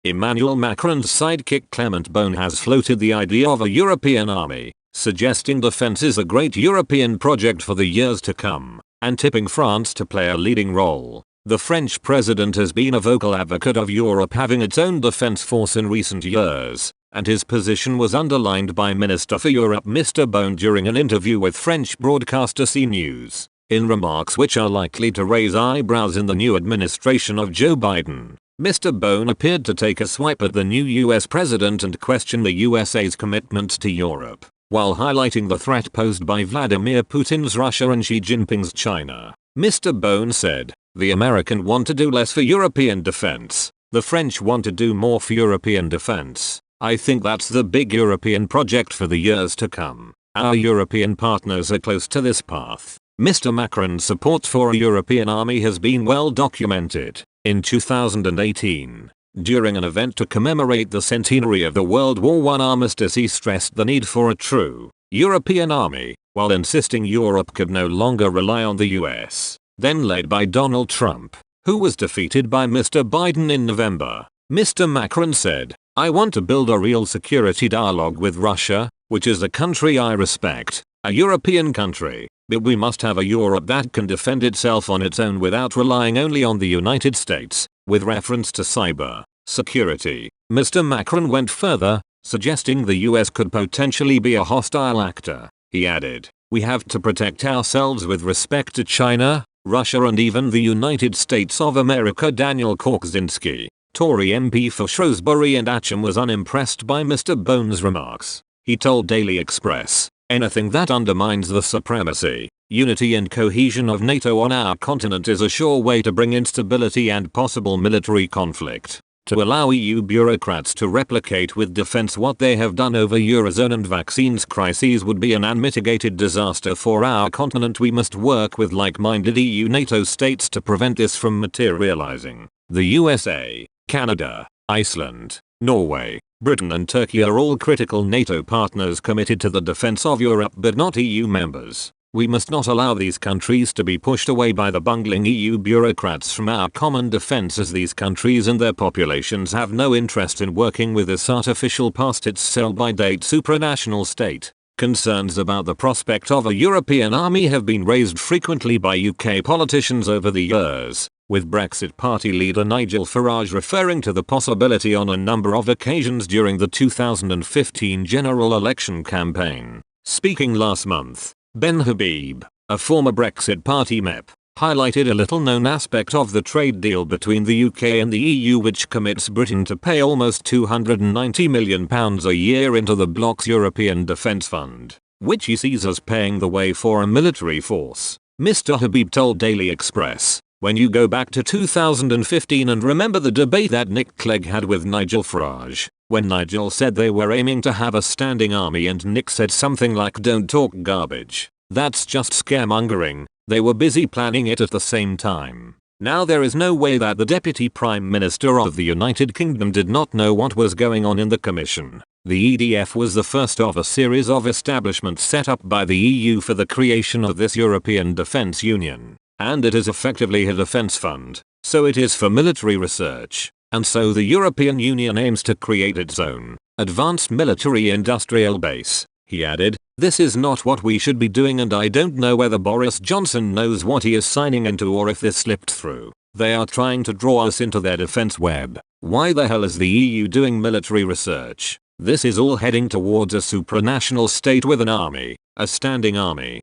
Emmanuel Macron's sidekick Clement Beaune has floated the idea of a European army, suggesting defense is a great European project for the years to come, and tipping France to play a leading role. The French president has been a vocal advocate of Europe having its own defense force in recent years, and his position was underlined by Minister for Europe Mr. Beaune during an interview with French broadcaster CNews. In remarks which are likely to raise eyebrows in the new administration of Joe Biden, Mr. Beaune appeared to take a swipe at the new US president and question the USA's commitment to Europe, while highlighting the threat posed by Vladimir Putin's Russia and Xi Jinping's China. Mr. Beaune said, "The Americans want to do less for European defense. The French want to do more for European defense. I think that's the big European project for the years to come. Our European partners are close to this path." Mr. Macron's support for a European army has been well documented. In 2018, during an event to commemorate the centenary of the World War I armistice, he stressed the need for a true European army, while insisting Europe could no longer rely on the US, then led by Donald Trump, who was defeated by Mr. Biden in November. Mr. Macron said, "I want to build a real security dialogue with Russia, which is a country I respect, a European country, but we must have a Europe that can defend itself on its own without relying only on the United States." With reference to cyber security, Mr. Macron went further, suggesting the US could potentially be a hostile actor. He added, "We have to protect ourselves with respect to China, Russia and even the United States of America." Daniel Korczynski, Tory MP for Shrewsbury and Atcham, was unimpressed by Mr. Beaune's remarks. He told Daily Express, "Anything that undermines the supremacy, unity and cohesion of NATO on our continent is a sure way to bring instability and possible military conflict. To allow EU bureaucrats to replicate with defense what they have done over Eurozone and vaccines crises would be an unmitigated disaster for our continent. We must work with like-minded EU NATO states to prevent this from materializing." The USA, Canada, Iceland, Norway, Britain and Turkey are all critical NATO partners committed to the defense of Europe but not EU members. We must not allow these countries to be pushed away by the bungling EU bureaucrats from our common defense, as these countries and their populations have no interest in working with this artificial past its sell-by-date supranational state. Concerns about the prospect of a European army have been raised frequently by UK politicians over the years, with Brexit Party leader Nigel Farage referring to the possibility on a number of occasions during the 2015 general election campaign. Speaking last month, Ben Habib, a former Brexit Party MEP, highlighted a little-known aspect of the trade deal between the UK and the EU, which commits Britain to pay almost £290 million a year into the bloc's European Defence Fund, which he sees as paying the way for a military force. Mr. Habib told Daily Express, "When you go back to 2015 and remember the debate that Nick Clegg had with Nigel Farage, when Nigel said they were aiming to have a standing army and Nick said something like 'don't talk garbage, that's just scaremongering,' they were busy planning it at the same time. Now there is no way that the Deputy Prime Minister of the United Kingdom did not know what was going on in the Commission." The EDF was the first of a series of establishments set up by the EU for the creation of this European Defence Union, and it is effectively a defence fund, so it is for military research. And so the European Union aims to create its own advanced military industrial base. He added, "This is not what we should be doing, and I don't know whether Boris Johnson knows what he is signing into or if this slipped through. They are trying to draw us into their defense web. Why the hell is the EU doing military research? This is all heading towards a supranational state with an army, a standing army.